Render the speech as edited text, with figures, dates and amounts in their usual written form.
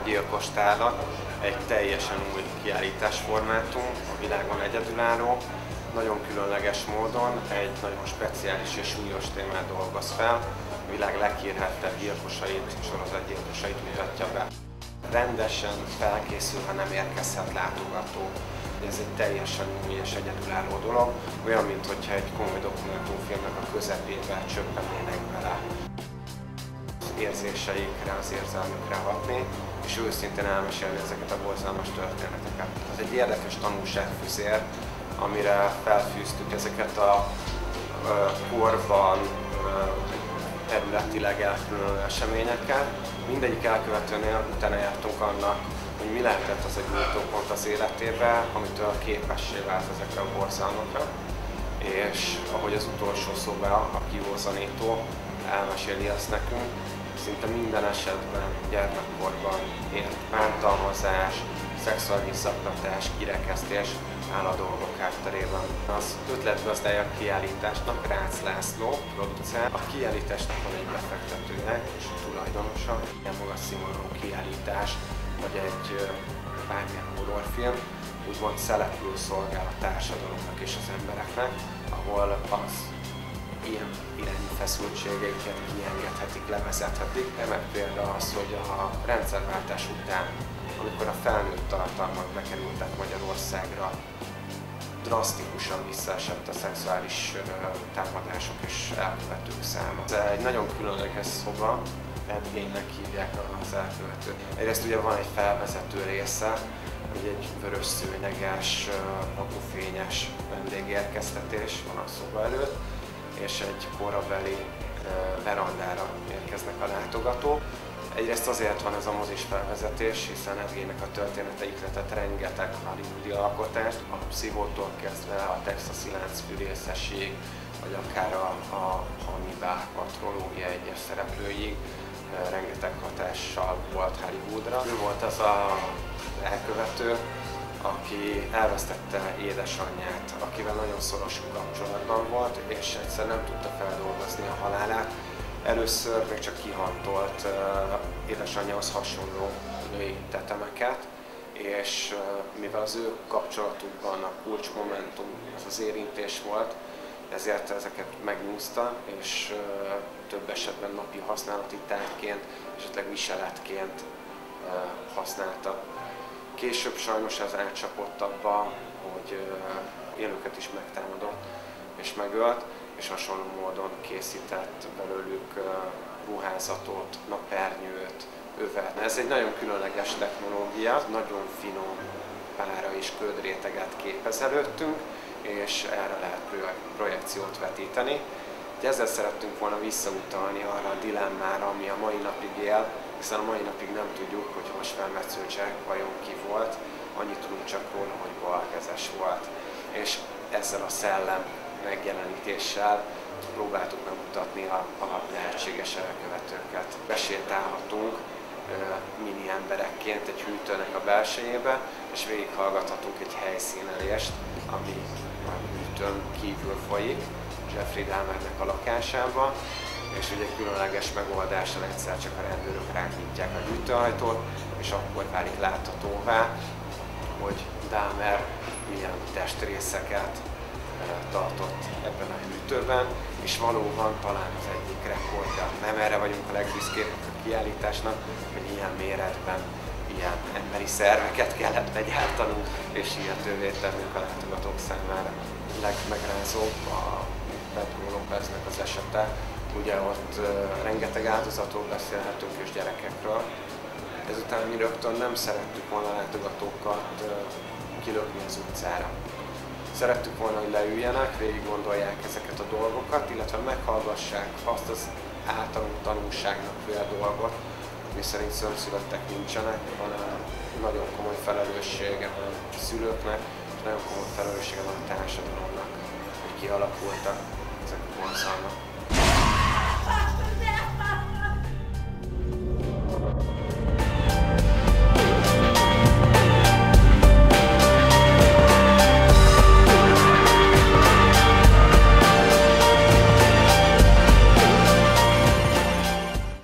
gyilkos tárlat, egy teljesen új kiállításformátum, a világon egyedülálló, nagyon különleges módon egy nagyon speciális és súlyos témát dolgoz fel, a világ leghírhettebb gyilkosait, sorozatgyilkosait mutatja be. Rendesen felkészülve nem érkezhet látogató. Ez egy teljesen új és egyedülálló dolog, olyan, mintha egy komoly dokumentumfilmnek a közepébe csöppennének bele. Az érzéseikre, az érzelmükre hatni, és őszintén elmesélni ezeket a borzalmas történeteket. Ez egy érdekes tanulságfüzér, amire felfűztük ezeket a korban területileg elkülönülő eseményeket. Mindegyik elkövetőnél utána jártunk annak, hogy mi lehetett az egy nyújtópont az életében, amitől képessé vált ezekre a borzalmakra. És ahogy az utolsó szóban a kiózanító elmeséli ezt nekünk, szinte minden esetben gyermekkorban ért bántalmazás, szexuális zaklatás, kirekesztés áll a dolgok hátterében. Az ötletgazdája a kiállításnak, Rácz László, producer. A kiállításnak van egy befektetője és a tulajdonosa. Ilyen magas színvonalú kiállítás, vagy egy bármilyen horrorfilm, úgymond szelepül szolgál a társadalomnak és az embereknek, ahol az ilyen irányú feszültségeiket kiengedhetik, levezethetik. Remek példa az, hogy a rendszerváltás után, amikor a felnőtt tartalmak bekerültek Magyarországra, drasztikusan visszaesett a szexuális támadások és elkövetők száma. Ez egy nagyon különleges szoba, Endgame-nek hívják az elkövetőt. Egyrészt ugye van egy felvezető része, egy vörös szőnyeges, napufényes vendégérkeztetés van a szoba előtt, és egy korabeli verandára érkeznek a látogatók. Egyrészt azért van ez a mozis felvezetés, hiszen Endgame-nek a története ihletett rengeteg hollywoodi alkotást, a Pszichótól kezdve a texasi láncfűrészesig, vagy akár a Hannibal patronógia egyes szereplőig, rengeteg hatással volt Hollywoodra. Ő volt az elkövető, aki elvesztette édesanyját, akivel nagyon szoros kapcsolatban volt, és egyszer nem tudta feldolgozni a halálát. Először még csak kihantolt édesanyjához hasonló női tetemeket, és mivel az ő kapcsolatukban a kulcsmomentum az érintés volt, ezért ezeket megnyúzta, és több esetben napi használati tárgyként, esetleg viseletként használta. Később sajnos ez átcsapott abba, hogy élőket is megtámadott és megölt, és hasonló módon készített belőlük ruházatot, napernyőt, övet. Ez egy nagyon különleges technológia, nagyon finom pára és ködréteget képez előttünk, és erre lehet projekciót vetíteni. Ezzel szerettünk volna visszautalni arra a dilemmára, ami a mai napig él, hiszen a mai napig nem tudjuk, hogy Hasfelmetsző Jack vajon ki volt, annyit tudunk csak róla, hogy balkezes volt. És ezzel a szellem megjelenítéssel próbáltuk megmutatni a lehetséges elkövetőket. Besétálhatunk mini emberekként egy hűtőnek a belsejébe, és végighallgathatunk egy helyszínelést, ami a hűtőn kívül folyik, Jeffrey Dahmernek a lakásába, és ugye egy különleges megoldással egyszer csak a rendőrök rányitják a hűtőajtót, és akkor válik láthatóvá, hogy Dahmer milyen testrészeket tartott ebben a hűtőben, és valóban talán az egyik rekordja. Nem erre vagyunk a legbüszkébbek a kiállításnak, hogy ilyen méretben ilyen emberi szerveket kellett begyártanunk, és illetővé tennünk a látogatók számára. Legmegrázóbb a Pedro Lópeznek az esete, ugye ott rengeteg áldozatról beszélhetünk és gyerekekről. Ezután mi rögtön nem szerettük volna a látogatókat kilökni az utcára. Szerettük volna, hogy leüljenek, végig gondolják ezeket a dolgokat, illetve meghallgassák azt az általunk tanulságnak vélt dolgot, miszerint szörnyszülöttek nincsenek, hanem nagyon komoly felelőssége van a szülőknek, és nagyon komoly felelőssége van a társadalomnak, hogy kialakultak ezek a borzalmak.